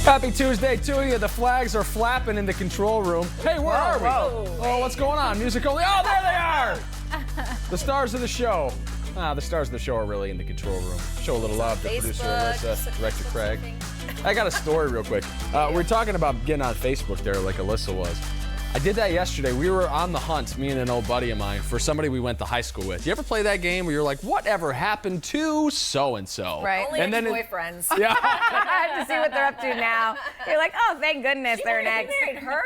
Happy Tuesday to you. The flags are flapping in the control room. Hey, where are we? Oh, what's going on? Music only. Oh, there they are! The stars of the show. The stars of the show are really in the control room. Show a little love to producer Alyssa, director Craig. I got a story real quick. We're talking about getting on Facebook there like Alyssa was. I did that yesterday. We were on the hunt, me and an old buddy of mine, for somebody we went to high school with. You ever play that game where you're like, whatever happened to so-and-so? Right. Only and then boyfriends. Yeah. To see what they're up to now. You're like, oh, thank goodness they're next. You married her?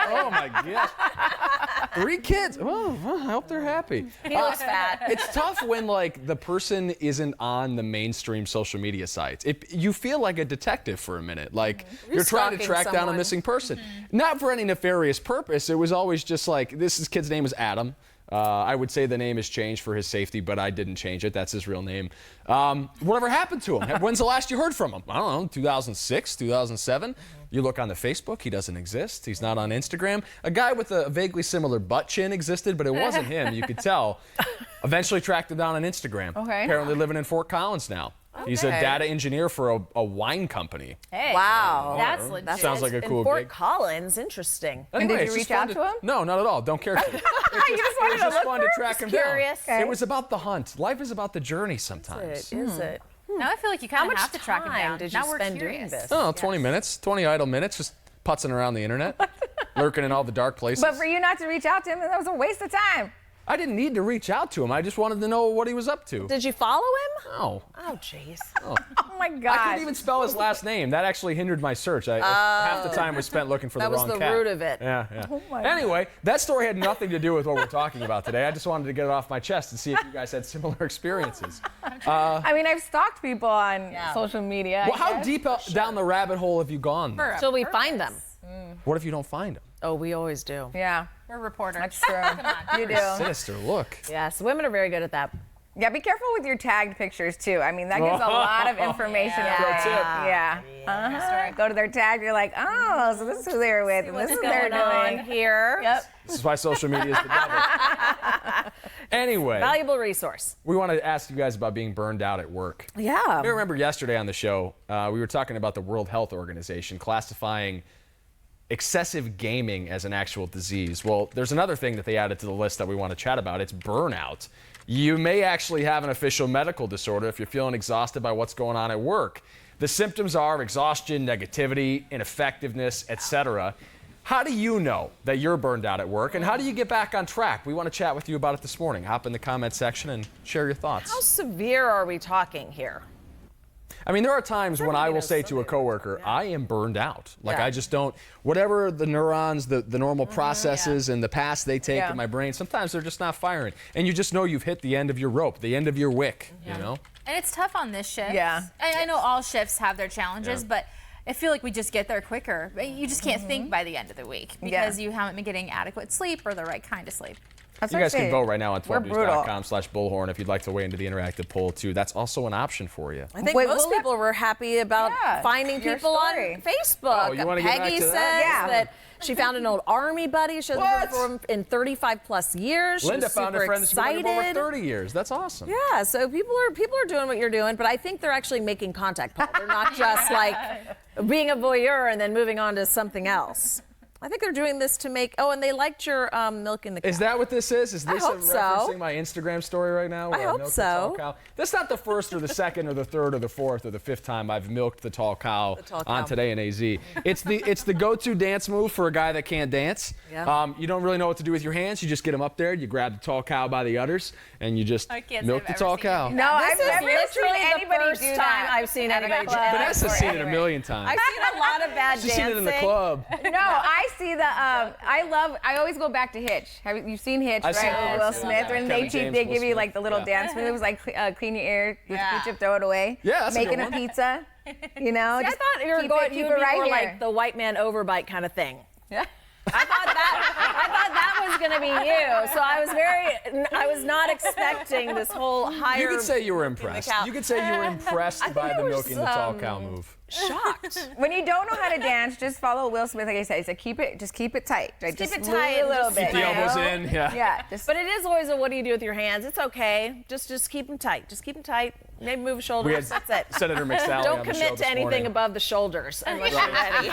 Oh my gosh. 3 kids. Oh, well, I hope they're happy. He looks fat. It's tough when like the person isn't on the mainstream social media sites. You feel like a detective for a minute, like you're trying to track down a missing person. Not for any nefarious purpose. It was always just like, this kid's name is Adam. I would say the name has changed for his safety, but I didn't change it. That's his real name. Whatever happened to him? When's the last you heard from him? I don't know, 2006, 2007? You look on the Facebook, he doesn't exist. He's not on Instagram. A guy with a vaguely similar butt chin existed, but it wasn't him. You could tell. Eventually tracked him down on Instagram. Okay. Apparently living in Fort Collins now. Okay. He's a data engineer for a wine company. Hey. Wow. That's legit. That sounds like a cool in Fort gig. Collins, interesting. Anyway, did you it's just reach out fun to him? No, not at all. Don't care to. You just wanted to look fun to track him curious. down. Okay. It was about the hunt. Life is about the journey sometimes. Is it? Now I feel like you kind of have to track him down. Did you Now we're spend doing curious. this? Oh, 20 minutes, 20 idle minutes, just putzing around the internet, lurking in all the dark places. But for you not to reach out to him, that was a waste of time. I didn't need to reach out to him. I just wanted to know what he was up to. Did you follow him? No. Oh, jeez. Oh my God. I couldn't even spell his last name. That actually hindered my search. Half the time was spent looking for the wrong cat. That was the root of it. Yeah, yeah. Oh my Anyway, that story had nothing to do with what we're talking about today. I just wanted to get it off my chest and see if you guys had similar experiences. I mean, I've stalked people on social media. Well, how guess. deep down the rabbit hole have you gone? For a Till we purpose. find them. What if you don't find him? Oh, we always do. Yeah, We're reporters. that's true. You do. Sinister look. Yes, women are very good at that. Yeah, be careful with your tagged pictures too. I mean, that gives a lot of information Yeah. away. Pro tip. Yeah. Go to their tag. You're like, oh, so this is who they were with, and this is what they're Going doing. on here. Yep. This is why social media is the devil. Anyway, Valuable resource. we want to ask you guys about being burned out at work. Yeah. I remember yesterday on the show, we were talking about the World Health Organization classifying excessive gaming as an actual disease. Well, there's another thing that they added to the list that we want to chat about. It's burnout. You may actually have an official medical disorder if you're feeling exhausted by what's going on at work. The symptoms are exhaustion, negativity, ineffectiveness, etc. How do you know that you're burned out at work, and how do you get back on track? We want to chat with you about it this morning. Hop in the comment section and share your thoughts. How severe are we talking here? I mean, there are times when I will say to a coworker, I am burned out. Like, Yeah. I just don't, whatever the neurons, the normal processes and the paths they take in my brain, sometimes they're just not firing. And you just know you've hit the end of your rope, the end of your wick, you know? And it's tough on this shift. Yeah. I know all shifts have their challenges, Yeah. but I feel like we just get there quicker. You just can't think by the end of the week because you haven't been getting adequate sleep or the right kind of sleep. That's You what I guys can say. vote right now on We're brutal. 12news.com/bullhorn if you'd like to weigh into the interactive poll, too. That's also an option for you. I think Wait, most we'll people were happy about finding your people story. on Facebook. Oh, you wanna get Peggy back to says that? Yeah. that she found an old army buddy she hasn't heard from in 35 plus years. She Linda was found a super friend that's been with him over excited. 30 years. That's awesome. Yeah, so people are doing what you're doing, but I think they're actually making contact, Paul. They're not just like being a voyeur and then moving on to something else. I think they're doing this to make. Oh, and they liked your milk in the cow. Is that what this is? Is this hope so. referencing my Instagram story right now? where I hope milked the so. tall cow? That's not the first or the second or the third or the fourth or the fifth time I've milked the tall cow, tall on cow. Today in AZ. It's the go-to dance move for a guy that can't dance. Yeah. You don't really know what to do with your hands. You just get them up there, you grab the tall cow by the udders, and you just I can't say milk I've the ever tall seen cow. it. No, This I've is never seen literally the anybody first do time that. I've seen at a anybody do club that. Vanessa's or seen it a anywhere. million times. I've seen a lot of bad She's dancing. seen it in the club. No, I see the. I always go back to Hitch. You've seen Hitch, I've right? seen With Hitch, Will yeah. Smith, when Kevin James, they Will give you Smith. like the little Yeah. dance moves, like clean your ear, with Yeah. ketchup, throw it away. Yeah, that's a making good a one. pizza. You know, I just thought you were keep going it, you keep would it be right more here. like the white man overbite kind of thing. Yeah. I thought that was going to be you. So I was not expecting this whole higher. You could say you were impressed. cow. You could say you were impressed by think the it was, milking the tall cow move. shocked. When you don't know how to dance, just follow Will Smith. Like I said, he said, keep it tight. Right? Just keep it move tight a and little just bit. Keep the you elbows know? in, yeah. Yeah. Just But it is always a what do you do with your hands? It's okay. Just keep them tight. Just keep them tight. Maybe move shoulders. That's it. Senator McSally Don't on the show commit this to anything morning. above the shoulders unless you're ready.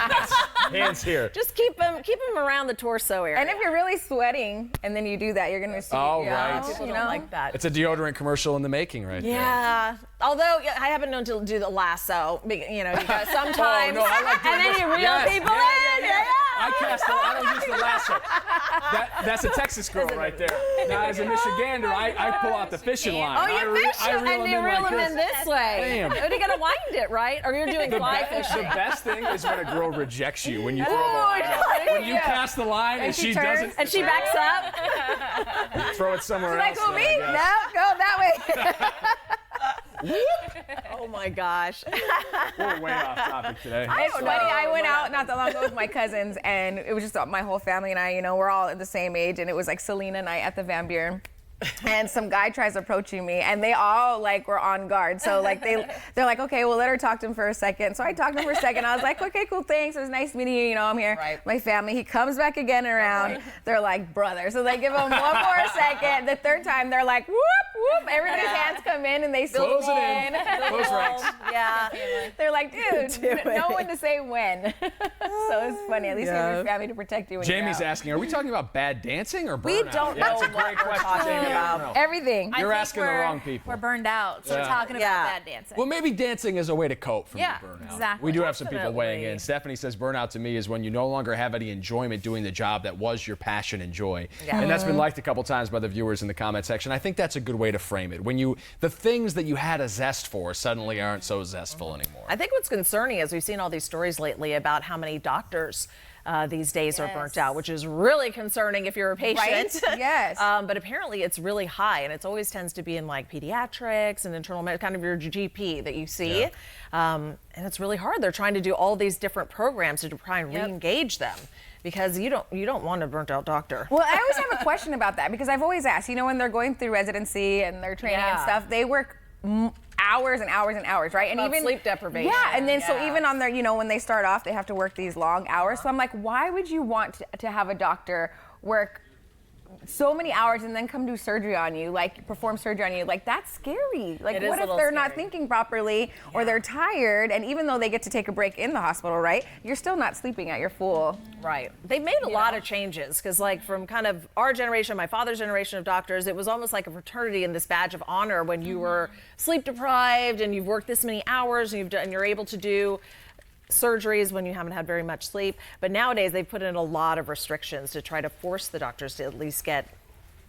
Hands here. Just keep them around the torso area. And if you're really sweating and then you do that, you're gonna see. Oh, right. People You don't know? like that. It's a deodorant commercial in the making right there. Yeah. Although I haven't known to do the lasso. You know, you got sometimes. Oh, no, I like doing and then this. you reel Yes. people in. Yeah. I don't use the lasso. That's a Texas girl right there. Now, as a Michigander, I pull out the fishing line. Oh, you fish I and you reel them in this way. Bam. But you gotta wind it, right? Or you're doing fly The fishing. best thing is when a girl rejects you when you throw the line out. When you cast the line and she turns. doesn't, And she backs up. throw it somewhere else. Like, who, then, me? I No, guess. go that way. Oh my gosh. We're way off topic today. It's funny. I went out not that long ago with my cousins, and it was just my whole family and I. You know, we're all at the same age, and it was like Selena and I at the Van Buren. And some guy tries approaching me, and they all like were on guard. So like they're like, okay, well let her talk to him for a second. So I talked to him for a second. I was like, okay, cool, thanks. It was nice meeting you. You know, I'm here, Right. my family. He comes back again around. They're like, brother. So they give him one more second. The third time, they're like, whoop whoop. Everybody's hands come in, and they Close salute. it in. Close ranks. Yeah. They're like, dude, no one to say when. So it's funny. At least you have your family to protect you when Jamie's you're out. asking, are we talking about bad dancing or burnout? We don't know That's a what great we're question, talking Jamie. about. Everything. I You're think asking the wrong people. We're burned out, so we're Yeah. talking about Yeah. bad dancing. Well, maybe dancing is a way to cope from Yeah, your burnout. exactly. We do have some people weighing Definitely. in. Stephanie says burnout to me is when you no longer have any enjoyment doing the job that was your passion and joy. Yeah. And that's been liked a couple times by the viewers in the comment section. I think that's a good way to frame it. When the things that you had a zest for suddenly aren't so zestful anymore. I think what's concerning is we've seen all these stories lately about how many doctors these days are burnt out, which is really concerning if you're a patient. Right? Yes. But apparently it's really high, and it always tends to be in like pediatrics and internal medicine, kind of your GP that you see. Yeah. And it's really hard. They're trying to do all these different programs to try and re-engage them because you don't want a burnt out doctor. Well, I always have a question about that because I've always asked, you know, when they're going through residency and they're training and Yeah. stuff, they work hours and hours and hours, right? And About sleep deprivation. Yeah, and then so even on their, you know, when they start off, they have to work these long hours. So I'm like, why would you want to have a doctor work so many hours and then come do surgery on you, like perform surgery on you? Like, that's scary. Like, It is what a if little they're not scary. thinking properly or they're tired? And even though they get to take a break in the hospital, right, you're still not sleeping at your full. Right. They've made a lot of changes because, like, from kind of our generation, my father's generation of doctors, it was almost like a fraternity and this badge of honor when you were sleep deprived and you've worked this many hours and you're able to do surgeries when you haven't had very much sleep. But nowadays, they've put in a lot of restrictions to try to force the doctors to at least get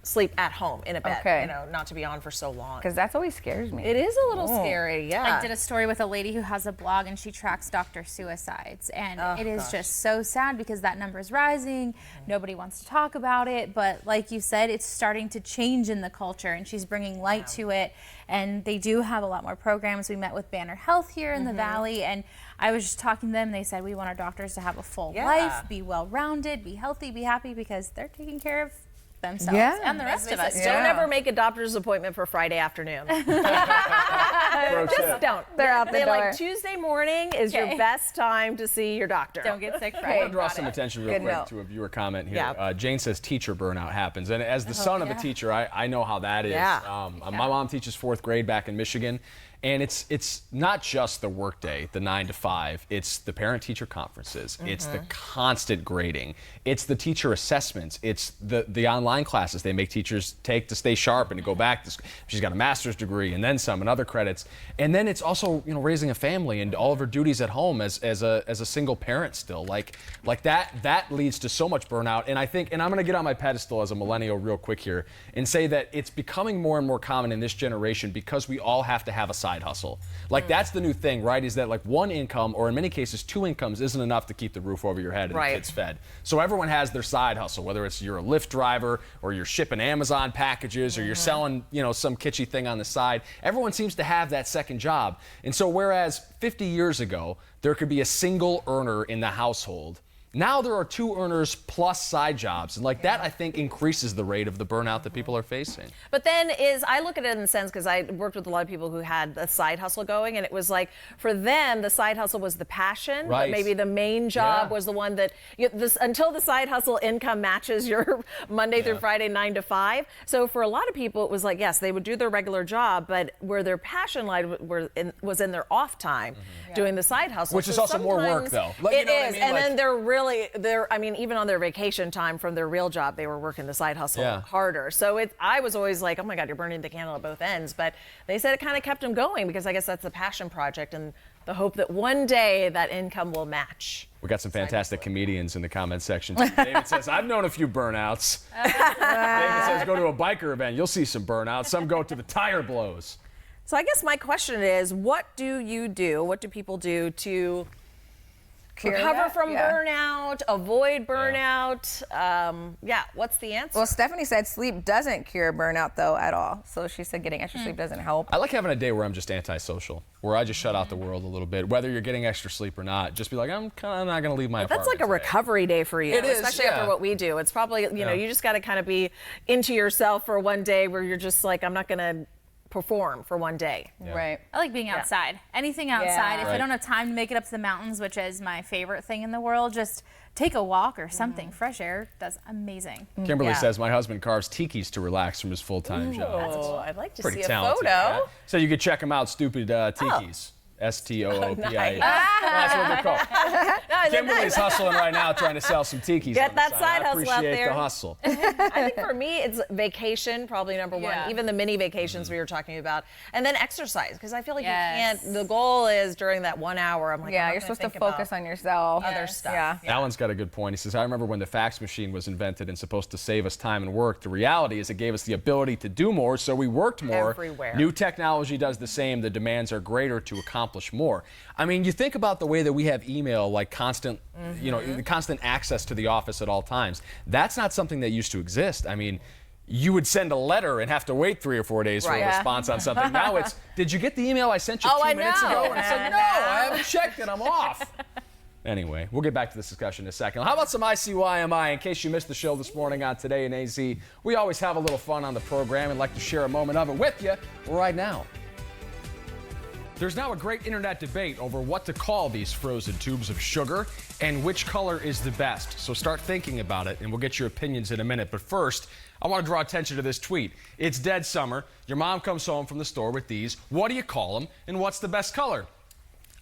sleep at home in a bed, Okay. you know, not to be on for so long. Because that's always scares me. It is a little scary, yeah. I did a story with a lady who has a blog and she tracks doctor suicides. And it is just so sad because that number is rising. Nobody wants to talk about it. But like you said, it's starting to change in the culture and she's bringing light to it. And they do have a lot more programs. We met with Banner Health here in the Valley. And I was just talking to them. They said, we want our doctors to have a full life, be well-rounded, be healthy, be happy because they're taking care of themselves and the rest of us. Don't ever make a doctor's appointment for Friday afternoon. Pro tip. Just don't. They're out the They're door. like Tuesday morning is your best time to see your doctor. Don't get sick I Friday. want to draw some attention real Good quick note. to a viewer comment here. Yeah. Jane says teacher burnout happens. And as the son of a teacher, I know how that is. Yeah. My mom teaches fourth grade back in Michigan. And it's not just the workday, the 9 to 5. It's the parent-teacher conferences. It's the constant grading. It's the teacher assessments. It's the online classes they make teachers take to stay sharp and to go back. She's got a master's degree and then some and other credits. And then it's also, you know, raising a family and all of her duties at home as a single parent still. Like that leads to so much burnout. And I think, and I'm going to get on my pedestal as a millennial real quick here and say that it's becoming more and more common in this generation because we all have to have a side hustle. Like that's the new thing, right? Is that like one income, or in many cases 2 incomes, isn't enough to keep the roof over your head and Right. the kids fed. So everyone has their side hustle, whether it's you're a Lyft driver or you're shipping Amazon packages or you're selling, you know, some kitschy thing on the side. Everyone seems to have that second job. And so whereas 50 years ago there could be a single earner in the household, Now there are 2 earners plus side jobs. And like that, I think, increases the rate of the burnout that people are facing. But then I look at it in the sense, because I worked with a lot of people who had a side hustle going, and it was like, for them, the side hustle was the passion, right. But maybe the main job was the one that, until the side hustle income matches your Monday through Friday 9 to 5. So for a lot of people, it was like, yes, they would do their regular job, but where their passion lied was in their off time doing the side hustle. Which is also more work, though. Like, It is, and then they're, I mean, even on their vacation time from their real job, they were working the side hustle harder. So I was always like, oh my God, you're burning the candle at both ends. But they said it kind of kept them going, because I guess that's the passion project and the hope that one day that income will match. We got some fantastic comedians in the comment section. David says, I've known a few burnouts. David says, go to a biker event. You'll see some burnouts. Some go to the tire blows. So I guess my question is, what do you do? What do people do to recover from burnout, avoid burnout? What's the answer? Well, Stephanie said sleep doesn't cure burnout, though, at all. So she said getting extra sleep doesn't help. I like having a day where I'm just antisocial, where I just shut out the world a little bit. Whether you're getting extra sleep or not, just be like, I'm kind of not going to leave my apartment. That's like a recovery day for you, It is, especially after what we do. It's probably, you know, you just got to kind of be into yourself for one day where you're just like, I'm not going to perform for one day. Right. I like being outside. Anything outside. If I don't have time to make it up to the mountains, which is my favorite thing in the world, just take a walk or something. Fresh air does amazing. Kimberly says, my husband carves tikis to relax from his full-time job. Oh, I'd like to Pretty see talented, a photo. yeah. So you could check them out, Stupid Tikis. S-T-O-O-P-I-E. Nice. That's what they're called. Kimberly's hustling right now trying to sell some tikis. Get on the that side. side I hustle out appreciate there. the hustle. I think for me, it's vacation, probably number one. Even the mini vacations we were talking about. And then exercise, because I feel like you can't, the goal is during that 1 hour, I'm like, you're supposed to focus on yourself. Other stuff. Yeah. Alan's got a good point. He says, I remember when the fax machine was invented and supposed to save us time and work. The reality is it gave us the ability to do more, so we worked more. Everywhere. New technology does the same. The demands are greater to accomplish more. I mean, you think about the way that we have email, like constant, you know, constant access to the office at all times. That's not something that used to exist. I mean, you would send a letter and have to wait 3 or 4 days for a response on something. Now it's, did you get the email I sent you 2 minutes ago? And it's like, no, I haven't checked it. I'm off. Anyway, we'll get back to this discussion in a second. How about some ICYMI? In case you missed the show this morning on Today in AZ, we always have a little fun on the program and like to share a moment of it with you right now. There's now a great internet debate over what to call these frozen tubes of sugar and which color is the best. So start thinking about it, and we'll get your opinions in a minute. But first, I want to draw attention to this tweet. It's dead summer. Your mom comes home from the store with these. What do you call them, and what's the best color?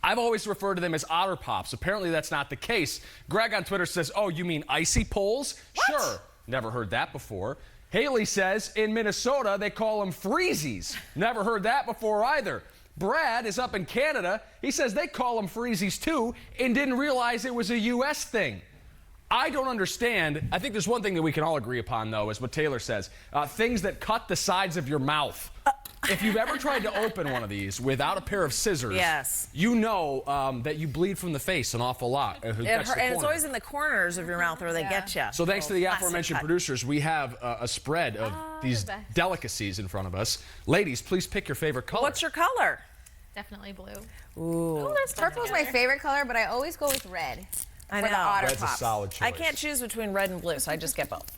I've always referred to them as Otter Pops. Apparently, that's not the case. Greg on Twitter says, oh, you mean Icy Poles? What? Sure. Never heard that before. Haley says, in Minnesota, they call them Freezies. Never heard that before either. Brad is up in Canada. He says they call them Freezies too and didn't realize it was a U.S. thing. I don't understand. I think there's one thing that we can all agree upon, though, is what Taylor says. Things that cut the sides of your mouth. If you've ever tried to open one of these without a pair of scissors, you know that you bleed from the face an awful lot. And it's always in the corners of your mouth where they get you. So thanks to the aforementioned producers, we have a spread of these delicacies in front of us. Ladies, please pick your favorite color. What's your color? Definitely blue. Ooh. Purple is my favorite color, but I always go with red. I for know. the Otter Red's Pops. a solid choice. I can't choose between red and blue, so I just get both.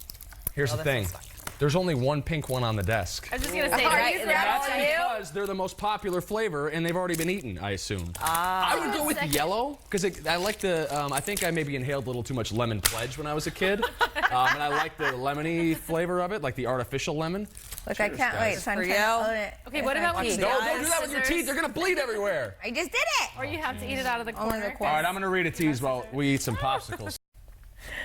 Here's the thing. There's only one pink one on the desk. I was just gonna say, That's because they're the most popular flavor, and they've already been eaten, I assume. I would go with yellow, because I like the, I think I maybe inhaled a little too much lemon pledge when I was a kid. And I like the lemony flavor of it, like the artificial lemon. Look, I can't wait. For you. Okay, what about when you Don't do that with your teeth. They're going to bleed everywhere. I just did it. Or you have to eat it out of the corner. Only the All corner. right, I'm going to read a tease while we eat some popsicles.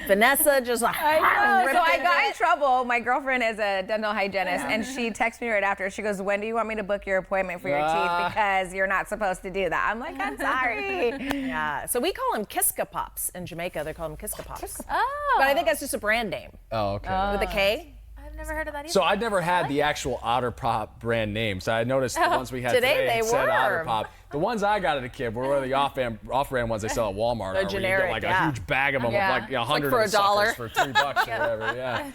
Vanessa just like, So I got in trouble. My girlfriend is a dental hygienist, and she texted me right after. She goes, when do you want me to book your appointment for your teeth? Because you're not supposed to do that. I'm like, I'm sorry. yeah. So we call them Kiska Pops in Jamaica. They call them Kiska Pops. Oh. But I think that's just a brand name. Oh, okay. With a K. I've never heard of that either. So I'd never had the actual Otter Pop brand name. So I noticed the ones we had Today today they said were. Otter Pop. The ones I got as a kid were the off-brand ones they sell at Walmart. Where generic, you get like a huge bag of them, Yeah. like 100 for of the $1. suckers for $3 or whatever. Yeah.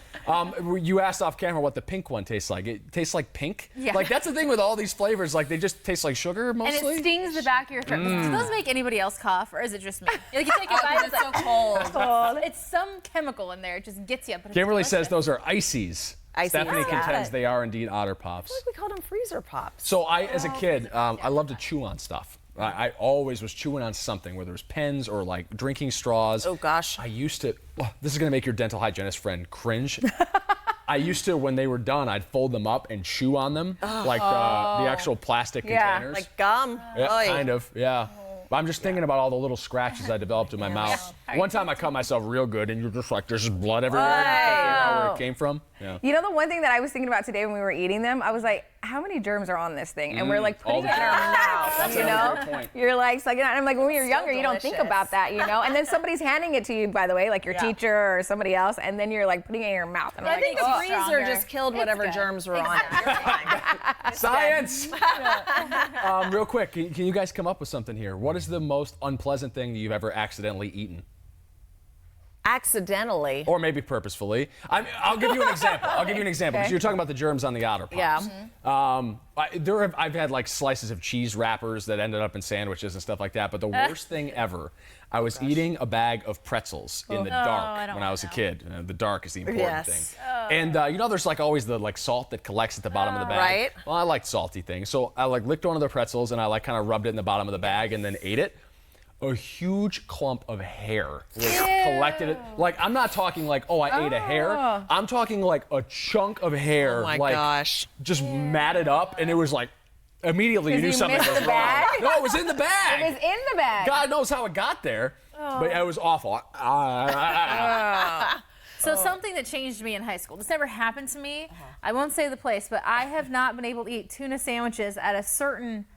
You asked off camera what the pink one tastes like. It tastes like pink. Yeah. Like that's the thing with all these flavors. Like they just taste like sugar And mostly. it stings the back of your throat. Do those make anybody else cough, or is it just me? Like you take a bite, it's so cold. It's some chemical in there. It just gets you. But it's Kimberly delicious. says those are ices. Ices, Stephanie yeah. contends they are indeed Otter Pops. We called them freezer pops. So as a kid, I loved to chew on stuff. I always was chewing on something, whether it was pens or like drinking straws. Oh gosh. I used to, this is gonna make your dental hygienist friend cringe. I used to, when they were done, I'd fold them up and chew on them, like the actual plastic containers. Like gum. Yeah, Oy. kind of, yeah. But I'm just thinking about all the little scratches I developed in my mouth. One time I cut myself real good, and you're just like, there's just blood everywhere. And you can't figure out where it came from. Yeah. You know the one thing that I was thinking about today when we were eating them, I was like, how many germs are on this thing? And we're like all putting the it in our time. mouth, That's you another know? great point. You're like sucking it out. And I'm like, when you're younger, you don't think delicious. about that, you know? And then somebody's handing it to you, by the way, like your teacher or somebody else, and then you're like putting it in your mouth. And I'm I like, think the oh. freezer stronger. just killed whatever good. germs were on it. Science! Real quick, can you guys come up with something here? What is the most unpleasant thing that you've ever accidentally eaten? Accidentally. Or maybe purposefully. I'll give you an example. Because you're talking about the germs on the Otter Pops. Yeah. I've had like slices of cheese wrappers that ended up in sandwiches and stuff like that. But the worst thing ever, I was eating a bag of pretzels in the dark when I was a kid. The dark is the important thing. And there's like always the like salt that collects at the bottom of the bag. Right. Well, I like salty things, so I like licked one of the pretzels and I like kind of rubbed it in the bottom of the bag and then ate it. A huge clump of hair was collected. Like, I'm not talking like, oh, I ate a hair. I'm talking like a chunk of hair. Oh my like, gosh. Just matted up, and it was like, immediately you knew you something missed was the wrong. bag? No, it was in the bag. It was in the bag. God knows how it got there, but it was awful. So something that changed me in high school. This never happened to me. I won't say the place, but I have not been able to eat tuna sandwiches at a certain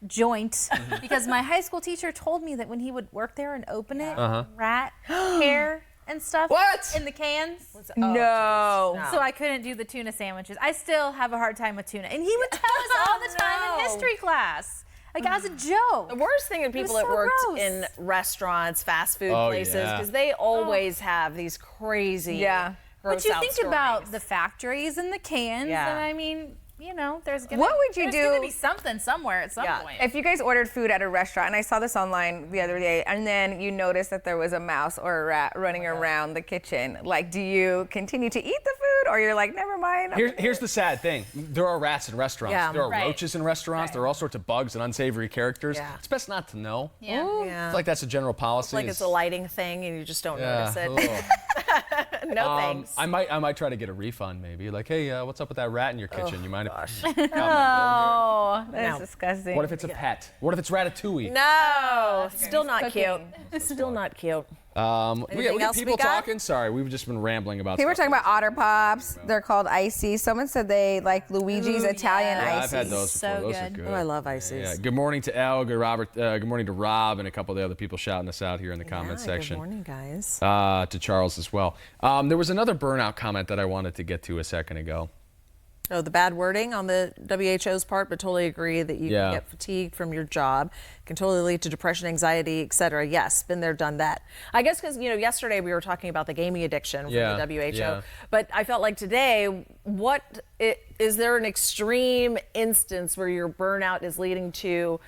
joint because my high school teacher told me that when he would work there and open it, rat hair and stuff in the cans. No. So I couldn't do the tuna sandwiches. I still have a hard time with tuna. And he would tell us all the time in history class. Like as a joke. The worst thing are people that so worked gross. in restaurants, fast food Oh, places, yeah. because they always have these crazy, Yeah. gross But you out think stories. about the factories and the cans, Yeah. and I mean, there's gonna, What would you there's gonna do- be something somewhere at some point. If you guys ordered food at a restaurant, and I saw this online the other day, and then you noticed that there was a mouse or a rat running around the kitchen, like, do you continue to eat the food, or you're like, never mind? Here's the sad thing. There are rats in restaurants. Yeah. There are Right. roaches in restaurants. There are all sorts of bugs and unsavory characters. Yeah. It's best not to know. Yeah. Yeah. I feel like that's a general policy. Like it's a lighting thing and you just don't notice it. ugh. No thanks. I might try to get a refund maybe. Like, hey, what's up with that rat in your kitchen? You mind if Oh, that's No. disgusting. What if it's a pet? What if it's Ratatouille? No, still not cooking. cute. Still not cute. We Anything got else people we got? talking. Sorry, we've just been rambling about. People were stuff. talking about Otter Pops. They're called icy. Someone said they like Luigi's Italian Yeah, icy. I've had those So before. Those are good. good. Oh, I love ices. Yeah. Good morning to El. Good Robert. Good morning to Rob and a couple of the other people shouting us out here in the comment Yeah, section. Good morning, guys. To Charles as well. There was another burnout comment that I wanted to get to a second ago. Oh, the bad wording on the WHO's part, but totally agree that you Yeah. can get fatigued from your job, can totally lead to depression, anxiety, etc. Yes, been there, done that. I guess because yesterday we were talking about the gaming addiction from Yeah, the WHO, yeah. but I felt like today, is there an extreme instance where your burnout is leading to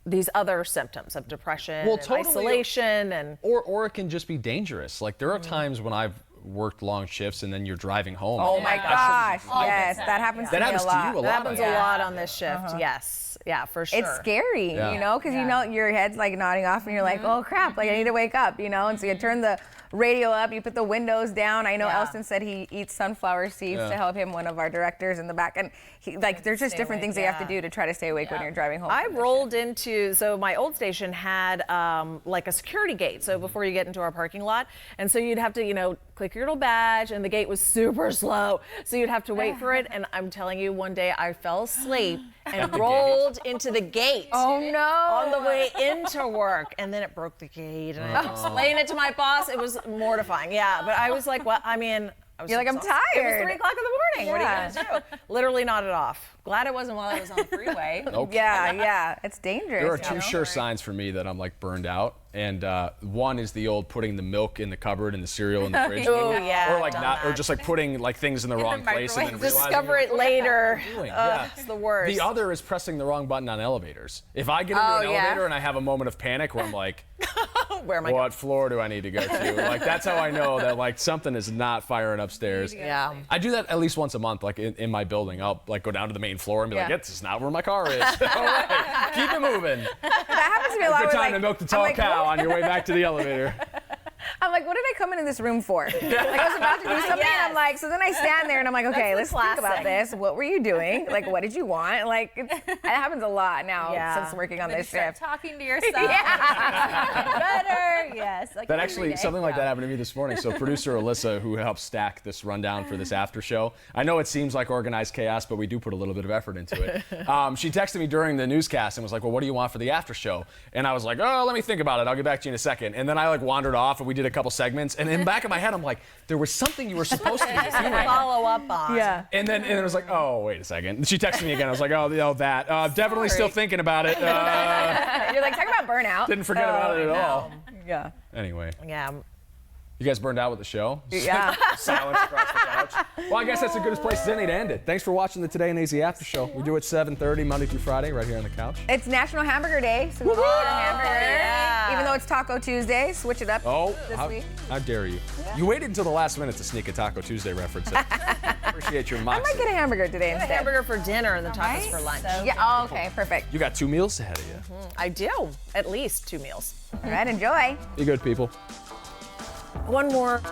these other symptoms of depression, Well, and totally. isolation, and Or it can just be dangerous. Like there are times when I've worked long shifts and then you're driving home. Oh my gosh, yes, that happens to That me happens a to lot. you a lot. that happens I a guess. lot on this shift. Yes, yeah, for sure. It's scary, Yeah. because your head's like nodding off and you're like, oh crap, like I need to wake up, and so you turn the radio up, you put the windows down. I know Yeah. Elston said he eats sunflower seeds Yeah. to help him, one of our directors in the back, and there's just different things that you have to do to try to stay awake when you're driving home. I from the rolled into, so my old station had like a security gate, so before you get into our parking lot, and so you'd have to, click your little badge, and the gate was super slow, so you'd have to wait for it, and I'm telling you, one day I fell asleep and rolled into the gate. Oh no! On the way into work, and then it broke the gate, and I explained it to my boss. It was mortifying, yeah. But I was like, well, I was You're like, I'm exhausted. It was tired. 3 o'clock in the morning. What are you gonna do? Literally nodded off. Glad it wasn't while I was on the freeway. Nope. Yeah, it's dangerous. There are two sure signs for me that I'm like burned out, and one is the old putting the milk in the cupboard and the cereal in the fridge. Oh yeah. Or like not, or just like putting like things in the wrong place and then realizing Discover it later. Yeah. It's the worst. The other is pressing the wrong button on elevators. If I get into an elevator and I have a moment of panic where I'm like, Where am I what floor do I need to go to? Like that's how I know that like something is not firing upstairs. Yeah. I do that at least once a month, like in my building. I'll like go down to the main floor and be like, this is not where my car is. All right, keep it moving. That happens to me a lot. Good with, time like, to milk the tall cow on your way back to the elevator. I'm like, what did I come into this room for? Like I was about to do something, and I'm like, so then I stand there and I'm like, okay, let's think about this. What were you doing? Like, what did you want? Like, it happens a lot now since working on this shift. Talking to yourself. Better. Yes. Like That every actually, day. something like that happened to me this morning. So producer Alyssa, who helped stack this rundown for this after show, I know it seems like organized chaos, but we do put a little bit of effort into it. She texted me during the newscast and was like, well, what do you want for the after show? And I was like, oh, let me think about it. I'll get back to you in a second. And then I like wandered off and we did a couple segments. And in the back of my head, I'm like, there was something you were supposed to be doing. Follow up on. Yeah. And then it was like, oh, wait a second. And she texted me again. I was like, oh, that. Definitely still thinking about it. You're like, talk about burnout. Didn't forget about it at all. Yeah. Anyway. Yeah. You guys burned out with the show? Yeah. Silence across the couch. Well, I guess that's the goodest place as any to end it. Thanks for watching the Today and AZ After Show. We do it 7:30 Monday through Friday right here on the couch. It's National Hamburger Day, so we order a hamburger. yeah. Even though it's Taco Tuesday, switch it up this week. How dare you? You waited until the last minute to sneak a Taco Tuesday reference in. Appreciate your I moxie. might get a hamburger today A instead. hamburger for dinner and the tacos for lunch. Yeah, oh, okay, perfect. You got 2 meals ahead of you. I do. At least 2 meals. All right, enjoy. Be good, people. One more.